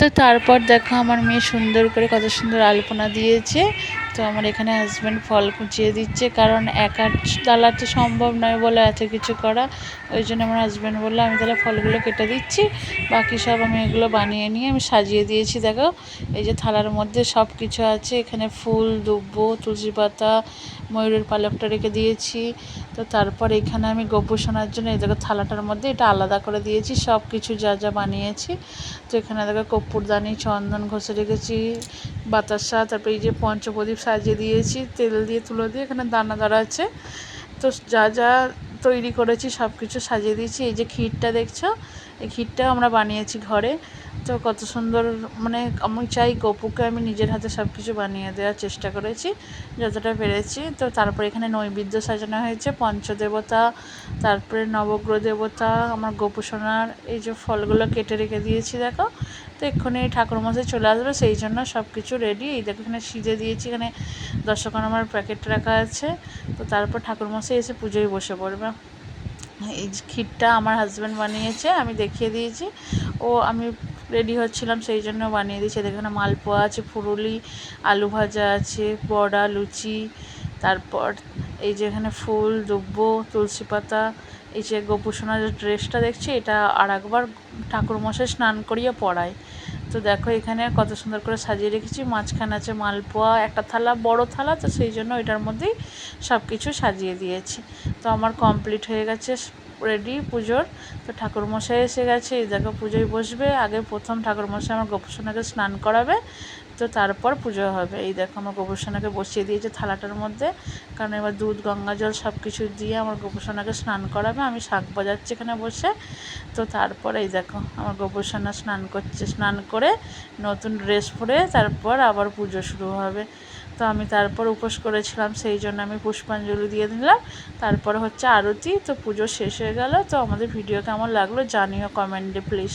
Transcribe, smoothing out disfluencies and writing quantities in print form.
তো তারপর দেখো আমার মেয়ে সুন্দর করে কত সুন্দর আলপনা দিয়েছে। তো আমার এখানে হাজব্যান্ড ফল কুচিয়ে দিচ্ছে, কারণ একা ডালা তো সম্ভব নয় বলে এত কিছু করা। ওই জন্য আমার হাজব্যান্ড বললো আমি তাহলে ফলগুলো কেটে দিচ্ছি, বাকি সব আমি এগুলো বানিয়ে নিয়ে আমি সাজিয়ে দিয়েছি। দেখো এই যে থালার মধ্যে সব কিছু আছে, এখানে ফুল, দুব্বো, তুলসী পাতা, ময়ূরের পালকটা রেখে দিয়েছি। তো তারপর এখানে আমি গোপু সোনার জন্য এই দেখো থালাটার মধ্যে এটা আলাদা করে দিয়েছি, সব কিছু যা যা বানিয়েছি। তো এখানে দেখো কর্পূরদানি, চন্দন ঘষে রেখেছি, বাতাসা, তারপরে এই যে পঞ্চপ্রদীপ সাজিয়ে দিয়েছি তেল দিয়ে, তুলো দিয়ে, এখানে দানাদার আছে। তো যা যা তৈরি করেছি সব কিছু সাজিয়ে দিয়েছি। এই যে ক্ষীরটা দেখছো, এই ক্ষীরটাও আমরা বানিয়েছি ঘরে। তো কত সুন্দর, মানে আমি চাই গপুকে আমি নিজের হাতে সব কিছু বানিয়ে দেওয়ার চেষ্টা করেছি যতটা পেরেছি। তো তারপরে এখানে নৈবেদ্য সাজানো হয়েছে, পঞ্চদেবতা, তারপরে নবগ্রহ দেবতা, আমার গপু সোনার এই যে ফলগুলো কেটে রেখে দিয়েছি দেখো। তো এক্ষুনি ঠাকুরমশাই চলে আসবে, সেই জন্য সব কিছু রেডি। এই দেখো এখানে সিজে দিয়েছি, এখানে দশকর্মার প্যাকেট রাখা আছে। তো তারপর ঠাকুরমশাই এসে পুজোয় বসে পড়বে। এই ক্ষীরটা আমার হাজব্যান্ড বানিয়েছে, আমি দেখিয়ে দিয়েছি, আমি রেডি হচ্ছিলাম সেই জন্য বানিয়ে দিয়েছি। এখানে মালপোয়া আছে, ফুরুলি, আলু ভাজা আছে, বড়া, লুচি, তারপর এই যে এখানে ফুল, দুব্বো, তুলসী পাতা, এই যে গোপু সোনার ড্রেসটা দেখছি এটা আর একবার ঠাকুরমশাই স্নান করিয়ে পরায়। তো দেখো এখানে কত সুন্দর করে সাজিয়ে রেখেছি, মাঝখানে আছে মালপোয়া, একটা থালা বড় থালা, তো সেই জন্য এটার মধ্যেই সব কিছু সাজিয়ে দিয়েছি। তো আমার কমপ্লিট হয়ে গেছে, রেডি পুজোর। তো ঠাকুরমশাই এসে গেছে, এই দেখো পুজোয় বসবে। আগে প্রথম ঠাকুরমশাই আমার গোপু সোনাকে স্নান করাবে, তো তারপর পুজো হবে। এই দেখো আমার গোপু সোনাকে বসিয়ে দিয়েছে থালাটার মধ্যে, কারণ এবার দুধ, গঙ্গা জল সব কিছু দিয়ে আমার গোপু সোনাকে স্নান করাবে। আমি শাঁখ বাজাচ্ছি এখানে বসে। তো তারপর এই দেখো আমার গোপু সোনা স্নান করছে, স্নান করে নতুন ড্রেস পরে তারপর আবার পুজো শুরু হবে। তো আমি তারপর উপোস করেছিলাম, সেই জন্য আমি পুষ্পাঞ্জলি দিয়ে দিলাম। তারপরে হচ্ছে আরতি। তো পুজো শেষ হয়ে গেল। তো আমাদের ভিডিও কেমন লাগলো জানিও কমেন্টে প্লিজ।